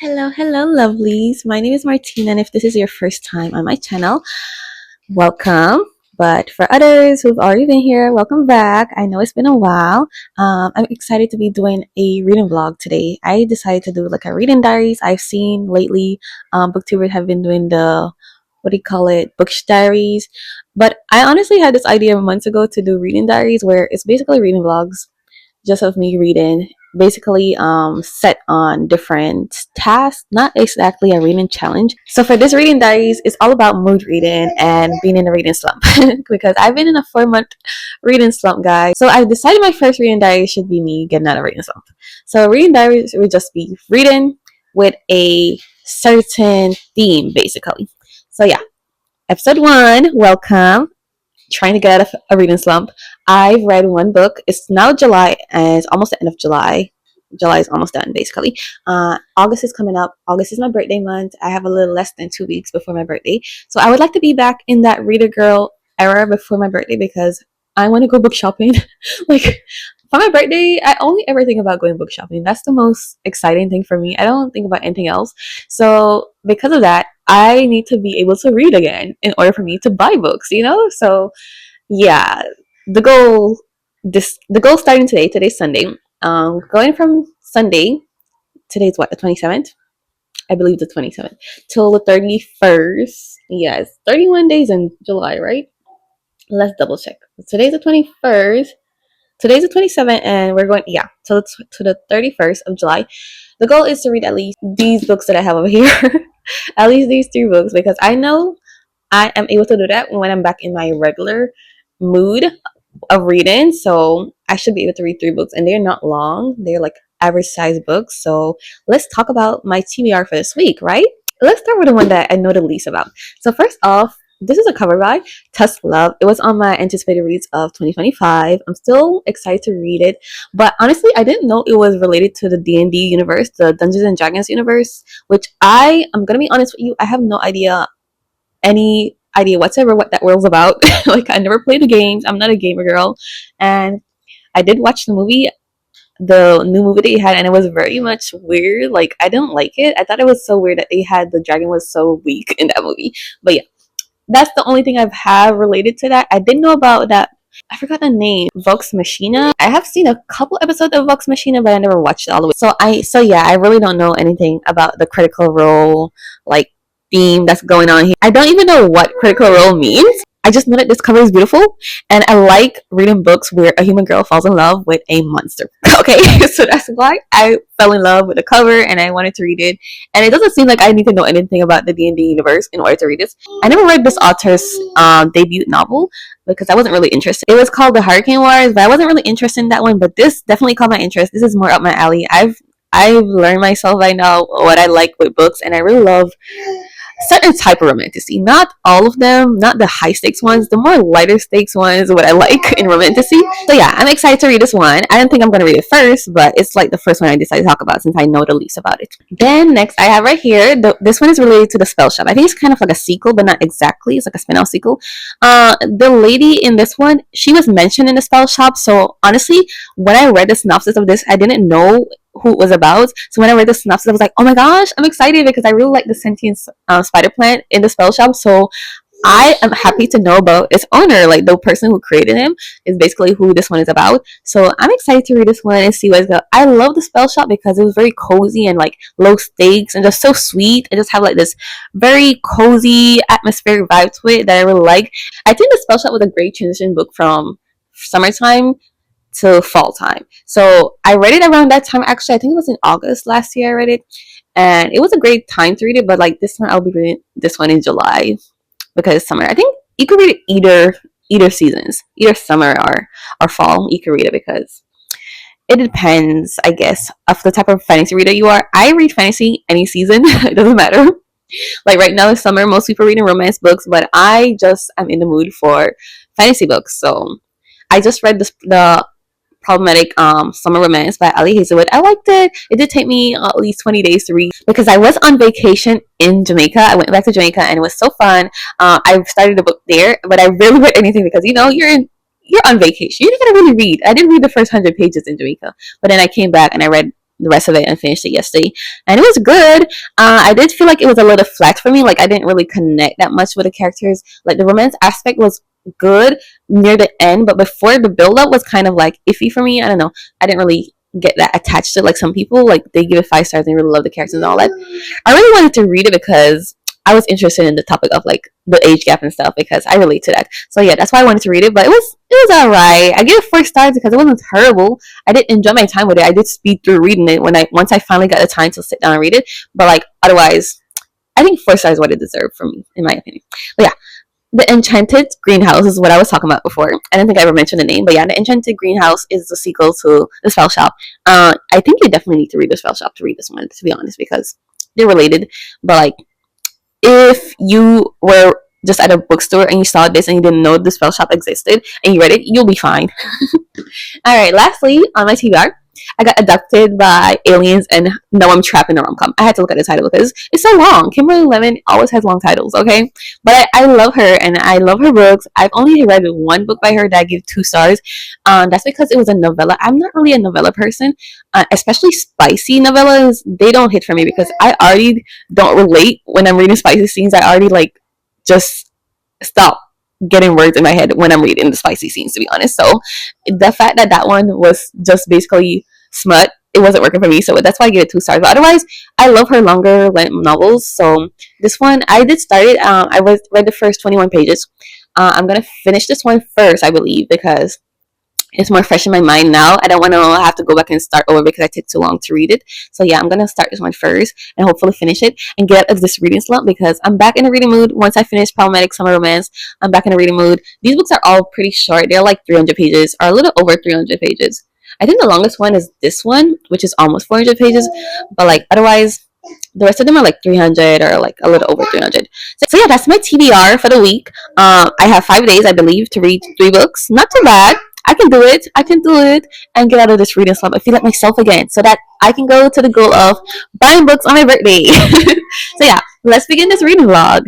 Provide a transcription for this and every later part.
Hello, lovelies. My name is Martina, and if this is your first time on my channel, welcome. But for others who've already been here, welcome back. I know it's been a while. I'm excited to be doing a reading vlog today. I decided to do like a reading diaries. I've seen lately, booktubers have been doing the what do you call it, Bookish diaries. But I honestly had this idea months ago to do reading diaries, where it's basically reading vlogs just of me reading, basically set on different tasks, not exactly a reading challenge. So for this reading diaries, it's all about mood reading and being in a reading slump because I've been in a 4 month reading slump, guys. So I decided my first reading diary should be me getting out of reading slump. So reading diaries would just be reading with a certain theme, basically. So yeah, episode 1, welcome, trying to get out of a reading slump. I've read one book. It's now July, and it's almost the end of July. July is almost done, basically. August is coming up. August is my birthday month. I have a little less than 2 weeks before my birthday. So I would like to be back in that reader girl era before my birthday because I want to go book shopping. Like, for my birthday, I only ever think about going book shopping. That's the most exciting thing for me. I don't think about anything else. So because of that, I need to be able to read again in order for me to buy books, So yeah, the goal the goal starting today. Today's Sunday. Going from Sunday, today's what, the 27th? I believe the 27th till the 31st. Yes, 31 days in July, right? Let's double check. Today's the 21st. Today's the 27th, and we're going, yeah, to the 31st of July. The goal is to read at least these books that I have over here, at least these 3 books, because I know I am able to do that when I'm back in my regular mood of reading. So I should be able to read 3 books, and they're not long. They're like average size books. So let's talk about my TBR for this week, right? Let's start with the one that I know the least about. So first off, this is a cover by Tusk Love. It was on my anticipated reads of 2025. I'm still excited to read it, but honestly, I didn't know it was related to the D&D universe, the Dungeons and Dragons universe, which I'm gonna be honest with you, I have no idea, any idea whatsoever what that world's about. Like, I never played the games. I'm not a gamer girl, and I did watch the new movie they had, and it was very much weird. Like, I didn't like it. I thought it was so weird that they had the dragon was so weak in that movie. But yeah, that's the only thing I've had related to that. I didn't know about that. I forgot the name. Vox Machina. I have seen a couple episodes of Vox Machina, but I never watched it all the way. So yeah, I really don't know anything about the Critical Role like theme that's going on here. I don't even know what Critical Role means. I just know that this cover is beautiful, and I like reading books where a human girl falls in love with a monster. Okay, so that's why I fell in love with the cover, and I wanted to read it. And it doesn't seem like I need to know anything about the D&D universe in order to read this. I never read this author's debut novel because I wasn't really interested. It was called The Hurricane Wars, but I wasn't really interested in that one. But this definitely caught my interest. This is more up my alley. I've learned myself by now what I like with books, and I really love certain type of romanticy. Not all of them, not the high stakes ones, the more lighter stakes ones, what I like in romanticy. So yeah, I'm excited to read this one. I don't think I'm gonna read it first, but it's like the first one I decided to talk about since I know the least about it. Then next I have right here, this one is related to The Spell Shop. I think it's kind of like a sequel, but not exactly. It's like a spin-off sequel. The lady in this one, she was mentioned in The Spell Shop. So honestly, when I read the synopsis of this, I didn't know who it was about. So when I read the synopsis, I was like, oh my gosh, I'm excited because I really like the sentient spider plant in The Spell Shop. So I am happy to know about its owner, like the person who created him is basically who this one is about. So I'm excited to read this one and see what it's about. I love The Spell Shop because it was very cozy and like low stakes and just so sweet and just have like this very cozy atmospheric vibe to it that I really like. I think The Spell Shop was a great transition book from summertime to fall time. So I read it around that time. Actually, I think it was in August last year I read it, and it was a great time to read it. But like this one, I'll be reading this one in July because it's summer. I think you could read it either seasons, either summer or fall. You can read it because it depends, I guess, of the type of fantasy reader you are. I read fantasy any season. It doesn't matter. Like right now, it's summer. Most people are reading romance books, but I just am in the mood for fantasy books. So I just read the Problematic Summer Romance by Ali Hazelwood. I liked it. It did take me at least 20 days to read because I was on vacation in Jamaica. I went back to Jamaica and it was so fun. I started the book there, but I rarely read anything because you're on vacation. You're not gonna really read. I didn't read the first 100 pages in Jamaica, but then I came back and I read the rest of it and finished it yesterday, and it was good. I did feel like it was a little flat for me. Like I didn't really connect that much with the characters. Like the romance aspect was good near the end, but before the build up was kind of like iffy for me. I don't know. I didn't really get that attached to it like some people. Like they give it 5 stars and they really love the characters and all that. I really wanted to read it because I was interested in the topic of like the age gap and stuff because I relate to that. So yeah, that's why I wanted to read it. But it was alright. I gave it 4 stars because it wasn't terrible. I did enjoy my time with it. I did speed through reading it when I once I finally got the time to sit down and read it. But like otherwise, I think 4 stars is what it deserved from me, in my opinion. But yeah, the Enchanted Greenhouse is what I was talking about before. I don't think I ever mentioned the name, but yeah, the Enchanted Greenhouse is the sequel to the Spell Shop. I think you definitely need to read the Spell Shop to read this one, to be honest, because they're related. But like, if you were just at a bookstore and you saw this and you didn't know the Spell Shop existed and you read it, you'll be fine. All right, lastly, on my TBR, I got abducted by aliens and now I'm trapped in a rom com. I had to look at the title because it's so long. Kimberly Lemon always has long titles, okay? But I love her and I love her books. I've only read one book by her that I give 2 stars. That's because it was a novella. I'm not really a novella person, especially spicy novellas. They don't hit for me because I already don't relate when I'm reading spicy scenes. I already like just stop getting words in my head when I'm reading the spicy scenes, to be honest. So the fact that that one was just basically smut, it wasn't working for me. So that's why I give it 2 stars. But otherwise, I love her longer length novels. So this one, I did start it. I read the first 21 pages. I'm gonna finish this one first, I believe, because it's more fresh in my mind now. I don't want to have to go back and start over because I took too long to read it. So yeah, I'm gonna start this one first and hopefully finish it and get out of this reading slump because I'm back in the reading mood. Once I finish Problematic Summer Romance, I'm back in the reading mood. These books are all pretty short. They're like 300 pages or a little over 300 pages. I think the longest one is this one, which is almost 400 pages. But like otherwise, the rest of them are like 300 or like a little over 300. So yeah, that's my TBR for the week. I have 5 days, I believe, to read 3 books. Not too bad. I can do it. I can do it and get out of this reading slump. I feel like myself again so that I can go to the goal of buying books on my birthday. So yeah, let's begin this reading vlog.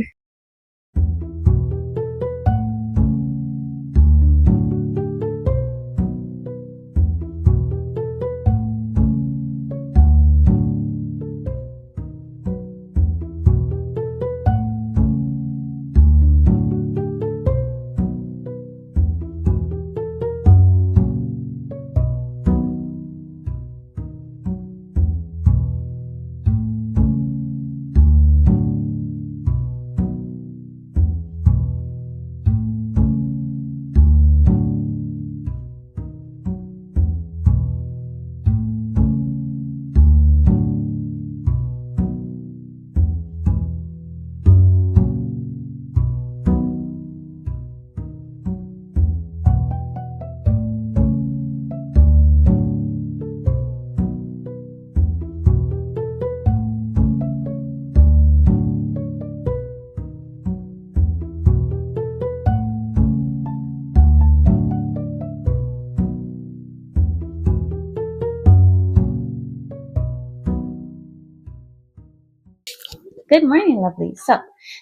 Good morning, lovely. So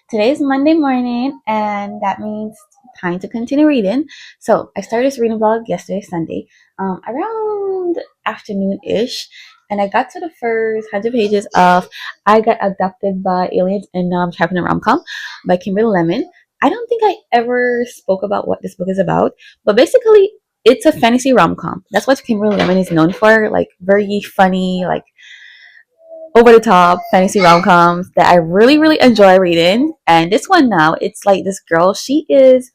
today is Monday morning, and that means time to continue reading. So I started this reading vlog yesterday, Sunday, around afternoon-ish, and I got to the first 100 pages of I Got Abducted by Aliens and Now I'm Trapped in a Rom-Com by Kimberly Lemon. I don't think I ever spoke about what this book is about, but basically it's a fantasy rom-com. That's what Kimberly Lemon is known for, like very funny, like over the top fantasy rom-coms that I really really enjoy reading. And this one now, it's like this girl, she's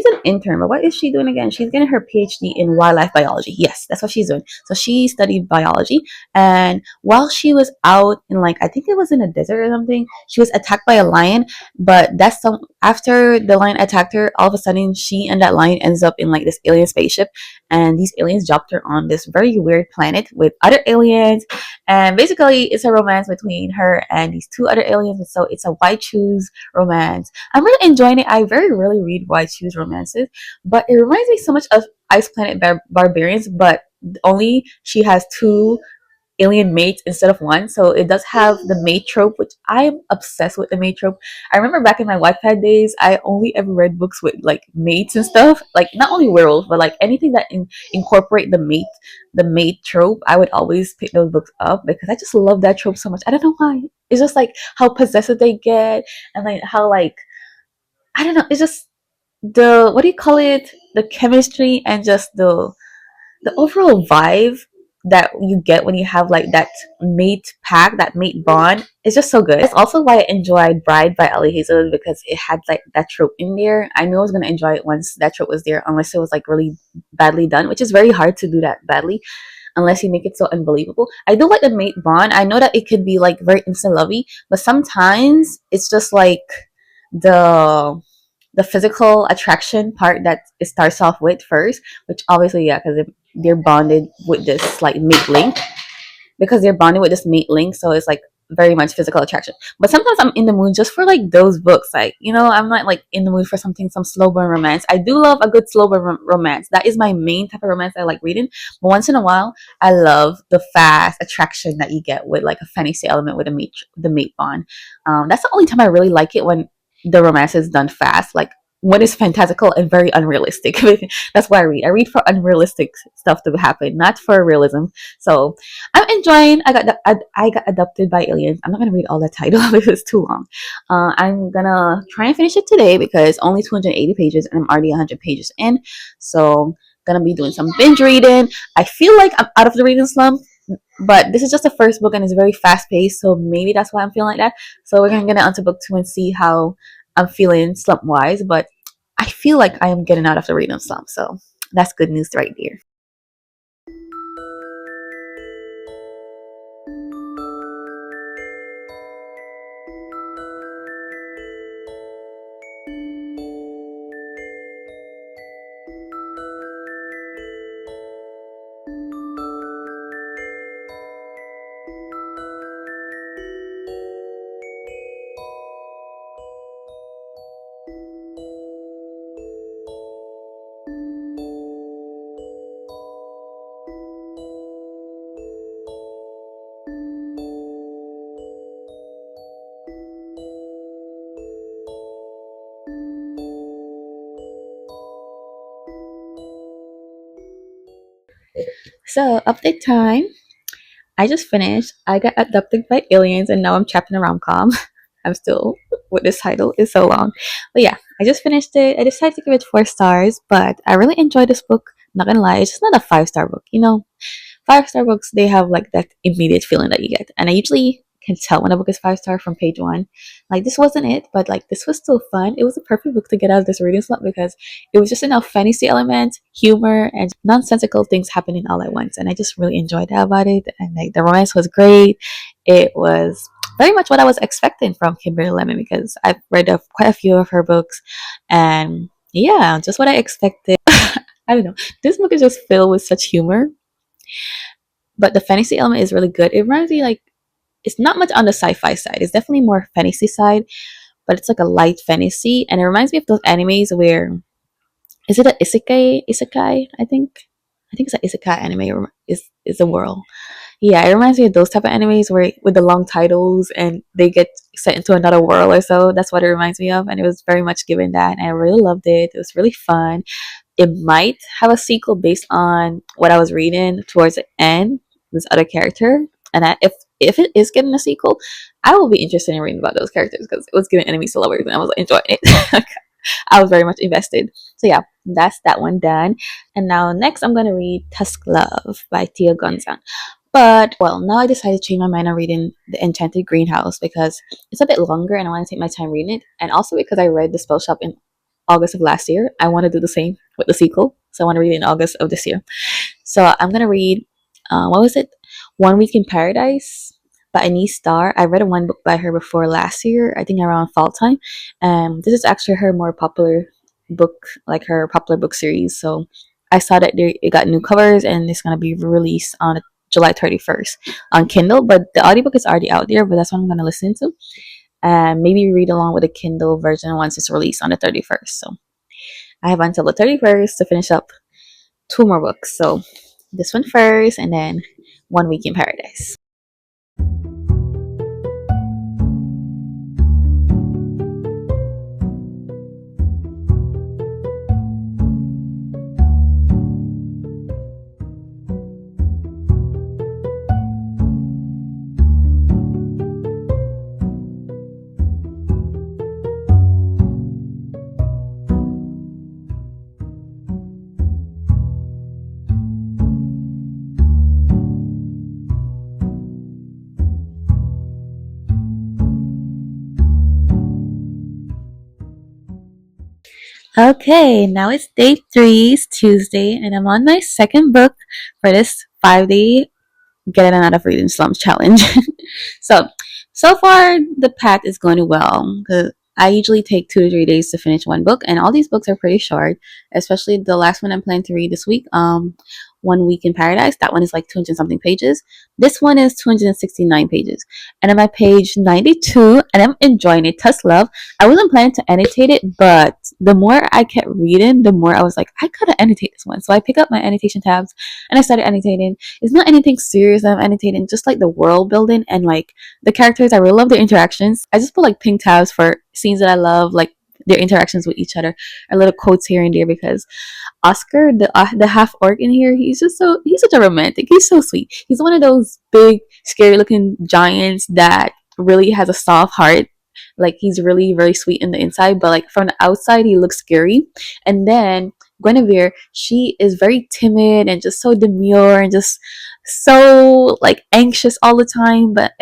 an intern, but what is she doing again? She's getting her PhD in wildlife biology. Yes, that's what she's doing. So she studied biology, and while she was out in, like, I think it was in a desert or something, she was attacked by a lion. But that's some after the lion attacked her, all of a sudden she and that lion ends up in like this alien spaceship, and these aliens dropped her on this very weird planet with other aliens, and basically it's a romance between her and these 2 other aliens. So it's a white choose romance. I'm really enjoying it. I very rarely read white choose romances, but it reminds me so much of Ice Planet Barbarians, but only she has two alien mates instead of one. So it does have the mate trope, which I'm obsessed with the mate trope. I remember back in my Wattpad days, I only ever read books with like mates and stuff. Like not only werewolves, but like anything that incorporate the mate trope. I would always pick those books up because I just love that trope so much. I don't know why. It's just like how possessive they get, and like how like I don't know. It's just the what do you call it? The chemistry and just the overall vibe that you get when you have like that mate pack, that mate bond, is just so good. It's also why I enjoyed Bride by Ellie Hazelwood, because it had like that trope in there. I knew I was gonna enjoy it once that trope was there, unless it was like really badly done, which is very hard to do that badly unless you make it so unbelievable. I do like the mate bond. I know that it could be like very instant lovey, but sometimes it's just like the the physical attraction part that it starts off with first, which obviously yeah, because they're bonded with this like mate link, so it's like very much physical attraction. But sometimes I'm in the mood just for like those books, like you know, I'm not like in the mood for something, some slow burn romance. I do love a good slow burn romance. That is my main type of romance I like reading. But once in a while, I love the fast attraction that you get with like a fantasy element with the mate bond. That's the only time I really like it, when the romance is done fast, like when it's fantastical and very unrealistic. That's why I read for unrealistic stuff to happen, not for realism. So I'm enjoying. I got adopted by aliens. I'm not gonna read all the title because it's too long. I'm gonna try and finish it today because only 280 pages and I'm already 100 pages in. So gonna be doing some binge reading. I feel like I'm out of the reading slump, but this is just the first book and it's very fast paced, so maybe that's why I'm feeling like that. So we're gonna get on to book 2 and see how I'm feeling slump wise. But I feel like I am getting out of the reading slump, so that's good news right there. So update time. I just finished. I got adopted by aliens, and now I'm trapped in a rom com. I'm still with this title. It's so long, but yeah, I just finished it. I decided to give it 4 stars, but I really enjoyed this book. Not gonna lie, it's just not a 5 star book. You know, 5 star books, they have like that immediate feeling that you get, and I usually can tell when a book is 5 star from page one. Like this wasn't it, but like this was still fun. It was a perfect book to get out of this reading slump because it was just enough fantasy element, humor, and nonsensical things happening all at once, and I just really enjoyed that about it. And like the romance was great. It was very much what I was expecting from Kimberly Lemon, because I've read quite a few of her books, and yeah, just what I expected. I don't know. This book is just filled with such humor, but the fantasy element is really good. It reminds me like it's not much on the sci-fi side. It's definitely more fantasy side, but it's like a light fantasy, and it reminds me of those animes where is it a isekai? Isekai, I think. I think it's an isekai anime. Is the world? Yeah, it reminds me of those type of animes where with the long titles and they get sent into another world or so. That's what it reminds me of, and it was very much given that, and I really loved it. It was really fun. It might have a sequel based on what I was reading towards the end. This other character, and if it is getting a sequel, I will be interested in reading about those characters because it was giving enemies to lovers, and I was enjoying it. I was very much invested. So yeah, that's that one done. And now next, I'm gonna read Tusk Love by Tia Gonzang. But well, now I decided to change my mind on reading The Enchanted Greenhouse because it's a bit longer and I want to take my time reading it, and also because I read The Spell Shop in August of last year. I want to do the same with the sequel, so I want to read it in August of this year. So I'm gonna read, what was it? One Week in Paradise by Anise Starr. I read one book by her before last year, I think around fall time. This is actually her more popular book, like her popular book series. So I saw that it got new covers and it's gonna be released on July 31st on Kindle. But the audiobook is already out there, but that's what I'm gonna listen to. And maybe read along with the Kindle version once it's released on the 31st. So I have until the 31st to finish up 2 more books. So this one first, and then One Week in Paradise. Okay, now it's day 3, it's Tuesday, and I'm on my second book for this 5-day Get Out of Reading Slump challenge. so, so far the path is going well because I usually take 2 to 3 days to finish one book, and all these books are pretty short. Especially the last one I'm planning to read this week, One Week in Paradise. That one is like 200 something pages. This one is 269 pages, and I'm at page 92, and I'm enjoying it. Tuss love. I wasn't planning to annotate it, but the more I kept reading, the more I was like, I gotta annotate this one. So I pick up my annotation tabs and I started annotating. It's not anything serious that I'm annotating, just like the world building and like the characters. I really love their interactions. I just put like pink tabs for scenes that I love, like their interactions with each other, and little quotes here and there because Oscar, the half orc in here, he's such a romantic. He's so sweet. He's one of those big, scary looking giants that really has a soft heart. Like he's really very sweet in the inside, but like from the outside he looks scary. And then Guinevere, she is very timid and just so demure and just so like anxious all the time. But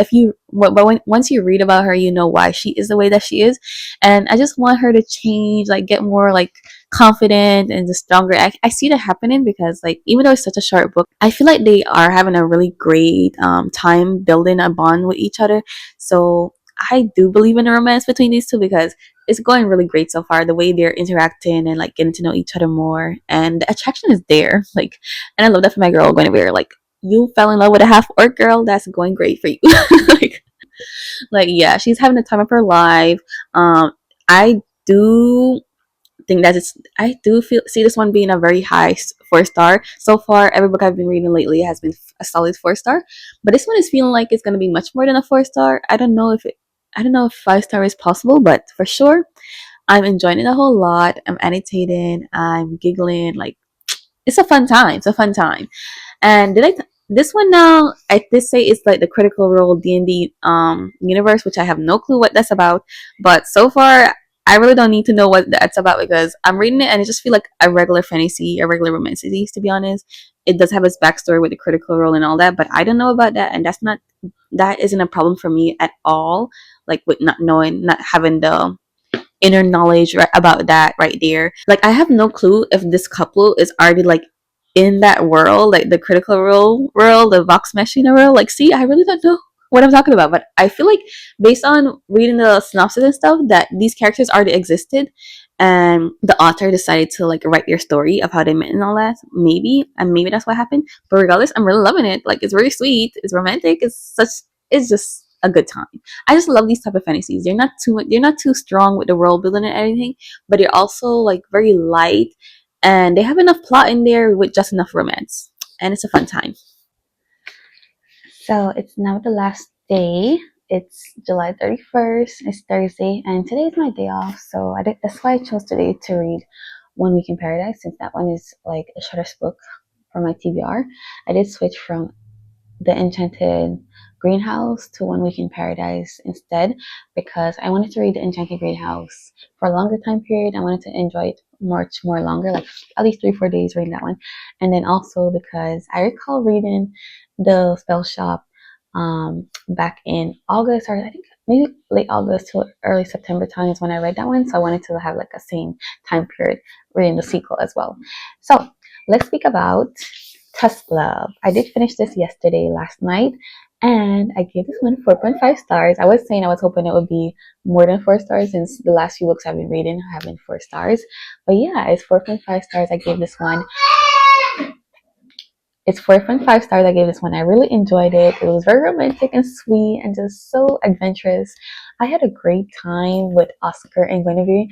once you read about her, you know why she is the way that she is. And I just want her to change, like get more like confident and just stronger. I see that happening because like even though it's such a short book, I feel like they are having a really great time building a bond with each other. So I do believe in a romance between these two because it's going really great so far. The way they're interacting and like getting to know each other more, and the attraction is there. Like, and I love that for my girl Guinevere. Like, you fell in love with a half orc girl. That's going great for you. like, yeah, she's having the time of her life. I do think that I do feel see this one being a very high 4 star so far. Every book I've been reading lately has been a solid 4 star, but this one is feeling like it's going to be much more than a 4 star. I don't know if 5 star is possible, but for sure I'm enjoying it a whole lot. I'm annotating, I'm giggling, like it's a fun time. It's a fun time. And this one now, I did say it's like the Critical Role D&D universe, which I have no clue what that's about. But so far, I really don't need to know what that's about because I'm reading it and it just feel like a regular fantasy, a regular romance series. To be honest, it does have its backstory with the Critical Role and all that, but I don't know about that, and that isn't a problem for me at all. Like with not knowing, not having the inner knowledge right about that right there. Like I have no clue if this couple is already like in that world, like the Critical Role world, the Vox Machina world. Like, see, I really don't know what I'm talking about, but I feel like based on reading the synopsis and stuff, that these characters already existed, and the author decided to like write their story of how they met and all that. Maybe that's what happened. But regardless, I'm really loving it. Like, it's really sweet. It's romantic. It's just a good time. I just love these type of fantasies. They're not too strong with the world building and everything, but they're also like very light, and they have enough plot in there with just enough romance, and it's a fun time. So it's now the last day. It's July 31st. It's Thursday, and today is my day off. So that's why I chose today to read One Week in Paradise, since that one is like a shortest book for my TBR. I did switch from the Enchanted Greenhouse to One Week in Paradise instead because I wanted to read the Enchanted Greenhouse for a longer time period. I wanted to enjoy it much more longer, like at least 3-4 days reading that one. And then also because I recall reading the Spell Shop back in August, or I think maybe late August to early September time is when I read that one. So I wanted to have like a same time period reading the sequel as well. So let's speak about Tusk Love. I did finish this last night, and I gave this one 4.5 stars. I was saying I was hoping it would be more than 4 stars since the last few books I've been reading have been 4 stars. But yeah, it's 4.5 stars. I gave this one. It's 4.5 stars. I gave this one. I really enjoyed it. It was very romantic and sweet and just so adventurous. I had a great time with Oscar and Guinevere.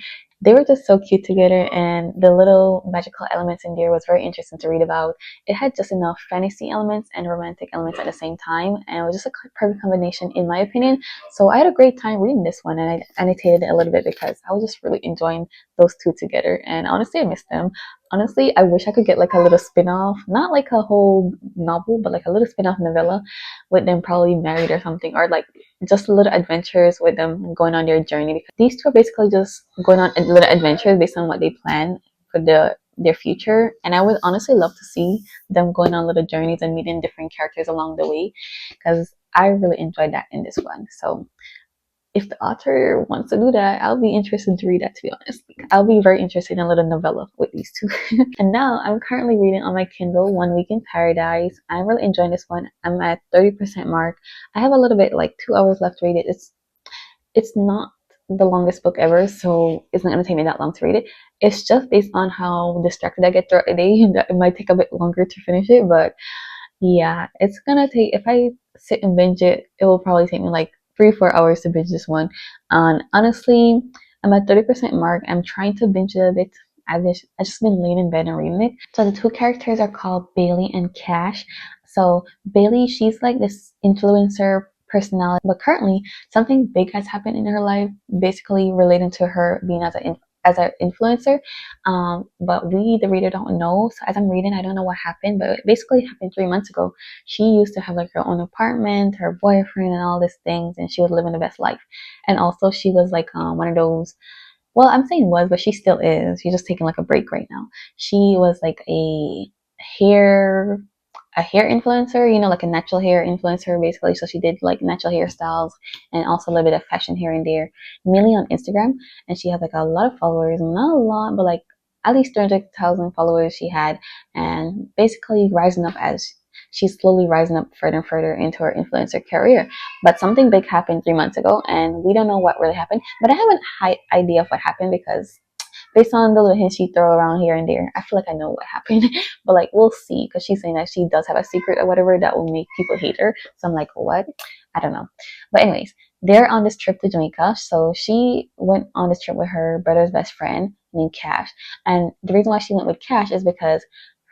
they were just so cute together, and the little magical elements in there was very interesting to read about. It had just enough fantasy elements and romantic elements at the same time, and it was just a perfect combination in my opinion. So I had a great time reading this one, and I annotated it a little bit because I was just really enjoying those two together, and honestly I missed them. Honestly, I wish I could get like a little spin-off, not like a whole novel, but like a little spin-off novella with them probably married or something, or like just little adventures with them going on their journey, because these two are basically just going on little adventures based on what they plan for their future. And I would honestly love to see them going on little journeys and meeting different characters along the way, because I really enjoyed that in this one. So if the author wants to do that, I'll be interested to read that, to be honest. I'll be very interested in a little novella with these two. And now I'm currently reading on my Kindle One Week in Paradise. I'm really enjoying this one. I'm at 30% mark. I have a little bit, like 2 hours left to read it. It's not the longest book ever, so it's not going to take me that long to read it. It's just based on how distracted I get throughout the day that it might take a bit longer to finish it. But yeah, it's gonna take, if I sit and binge it, it will probably take me like 3-4 hours to binge this one. And honestly, I'm at 30% mark. I'm trying to binge it a bit. I just been laying in bed and reading it. So the two characters are called Bailey and Cash. So Bailey, she's like this influencer personality, but currently something big has happened in her life, basically relating to her being as an influencer. But we, the reader, don't know. So as I'm reading, I don't know what happened, but it basically happened 3 months ago. She used to have like her own apartment, her boyfriend, and all these things, and she was living the best life. And also, she was like one of those. Well, I'm saying was, but she still is. She's just taking like a break right now. She was like hair a hair influencer, like a natural hair influencer basically. So she did like natural hairstyles and also a little bit of fashion here and there, mainly on Instagram. And she had like a lot of followers, not a lot, but like at least 300,000 followers she had, and basically rising up as she's slowly rising up further and further into her influencer career. But something big happened 3 months ago, and we don't know what really happened. But I have a high idea of what happened because based on the little hints she throw around here and there, I feel like I know what happened. But like we'll see, because she's saying that she does have a secret or whatever that will make people hate her. So I'm like, what? I don't know. But anyways, they're on this trip to Jamaica. So she went on this trip with her brother's best friend named Cash. And the reason why she went with Cash is because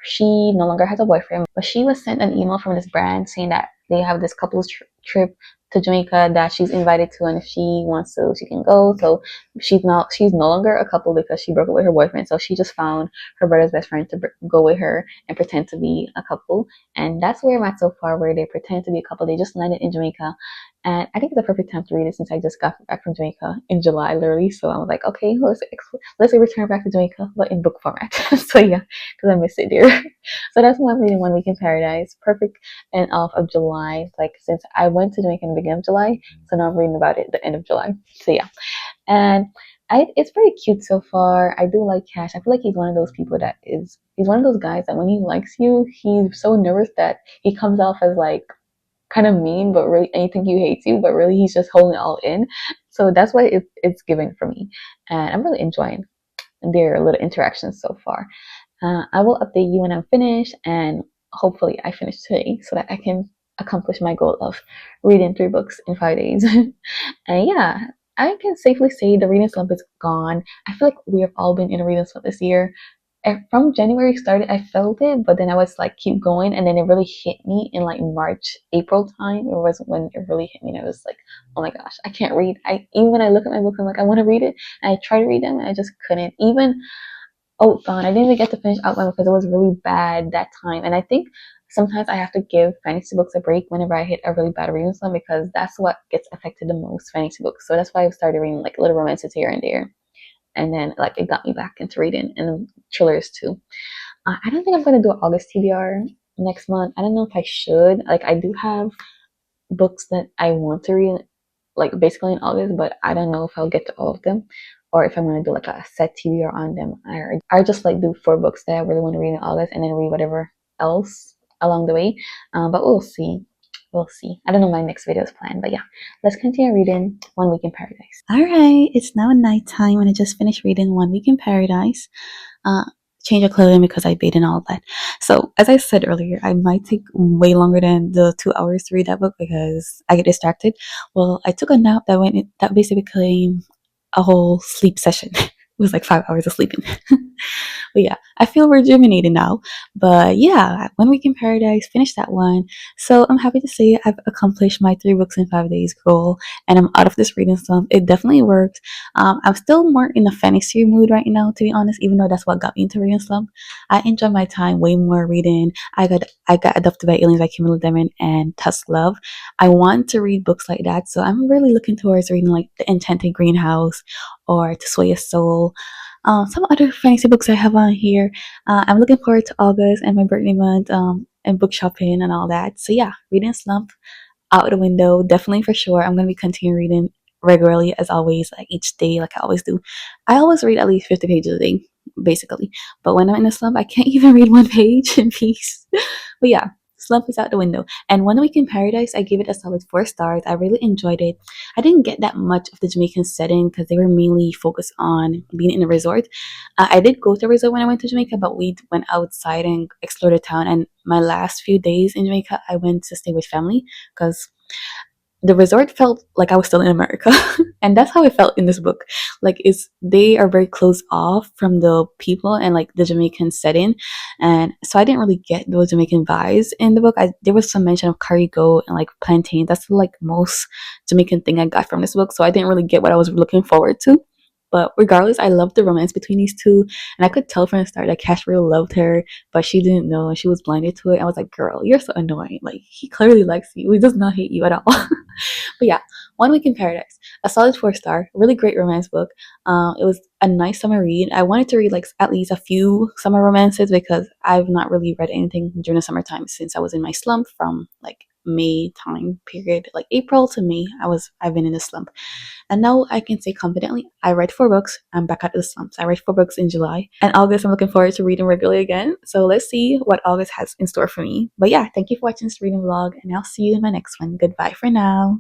she no longer has a boyfriend, but she was sent an email from this brand saying that they have this couple's trip to Jamaica that she's invited to, and if she wants to, she can go. So she's no longer a couple because she broke up with her boyfriend. So she just found her brother's best friend to go with her and pretend to be a couple, and that's where I'm at so far, where they pretend to be a couple. They just landed in Jamaica, and I think it's a perfect time to read it since I just got back from Jamaica in July, literally. So I was like, okay, let's return back to Jamaica, but in book format. So yeah, because I missed it dear. So that's why I'm reading One Week in Paradise. Perfect end off of July. Like since I went to Jamaica in the beginning of July, so now I'm reading about it at the end of July. So yeah, and it's very cute so far. I do like Cash. I feel like he's one of those people he's one of those guys that when he likes you, he's so nervous that he comes off as like kind of mean, but really, and you think he hates you, but really he's just holding it all in. So that's why it's giving for me, and I'm really enjoying their little interactions so far. I will update you when I'm finished, and hopefully I finish today so that I can accomplish my goal of reading 3 books in 5 days. And yeah, I can safely say the reading slump is gone. I feel like we have all been in a reading slump this year. And from January started, I felt it, but then I was like, keep going, and then it really hit me in like March, April time. It was when it really hit me, and I was like, oh my gosh, I can't read. Even when I look at my book, I'm like, I want to read it, and I try to read them, and I just couldn't. Even Oathbound, I didn't even get to finish Outbound because it was really bad that time. And I think sometimes I have to give fantasy books a break whenever I hit a really bad reading slump, because that's what gets affected the most, fantasy books. So that's why I started reading like little romances here and there, and then like it got me back into reading, and thrillers too. I don't think I'm gonna do an August TBR next month. I don't know if I should. Like I do have books that I want to read, like basically in August, but I don't know if I'll get to all of them, or if I'm gonna do like a set TBR on them. I just like do 4 books that I really want to read in August, and then read whatever else along the way. But we'll see. We'll see. I don't know my next video's plan, but yeah, let's continue reading One Week in Paradise. All right, it's now nighttime, and I just finished reading One Week in Paradise. Change of clothing because I bathed and all that. So as I said earlier, I might take way longer than the 2 hours to read that book because I get distracted. Well, I took a nap that basically became a whole sleep session. was like 5 hours of sleeping. But yeah, I feel rejuvenated now. But yeah, One Week in Paradise, finished that one. So I'm happy to say I've accomplished my 3 books in 5 days goal, and I'm out of this reading slump. It definitely works. I'm still more in a fantasy mood right now, to be honest, even though that's what got me into reading slump. I enjoy my time way more reading. I got adopted by aliens by Kimberly Demon and Tusk Love. I want to read books like that, so I'm really looking towards reading like The Enchanted Greenhouse or To Sway a Soul. Some other fantasy books I have on here. I'm looking forward to August and my birthday month, and book shopping and all that. So yeah, reading slump out the window, definitely for sure. I'm gonna be continuing reading regularly as always, like each day, like I always do. I always read at least 50 pages a day, basically. But when I'm in a slump, I can't even read one page in peace. But yeah, slump is out the window. And One Week in Paradise, I gave it a solid 4 stars. I really enjoyed it. I didn't get that much of the Jamaican setting because they were mainly focused on being in a resort. I did go to a resort when I went to Jamaica, but we went outside and explored the town. And my last few days in Jamaica, I went to stay with family because the resort felt like I was still in America. And that's how I felt in this book. Like it's they are very closed off from the people and like the Jamaican setting. And so I didn't really get those Jamaican vibes in the book. There was some mention of curry goat and like plantain. That's the like most Jamaican thing I got from this book. So I didn't really get what I was looking forward to. But regardless, I loved the romance between these two. And I could tell from the start that Cash really loved her, but she didn't know and she was blinded to it. I was like, girl, you're so annoying. Like, he clearly likes you. He does not hate you at all. But yeah, One Week in Paradise, a solid 4 star, really great romance book. It was a nice summer read. I wanted to read like at least a few summer romances because I've not really read anything during the summertime since I was in my slump from like May time period, like April to May. I've been in a slump. And now I can say confidently, I read 4 books. I'm back out of the slumps. I read 4 books in July. And August, I'm looking forward to reading regularly again. So let's see what August has in store for me. But yeah, thank you for watching this reading vlog, and I'll see you in my next one. Goodbye for now.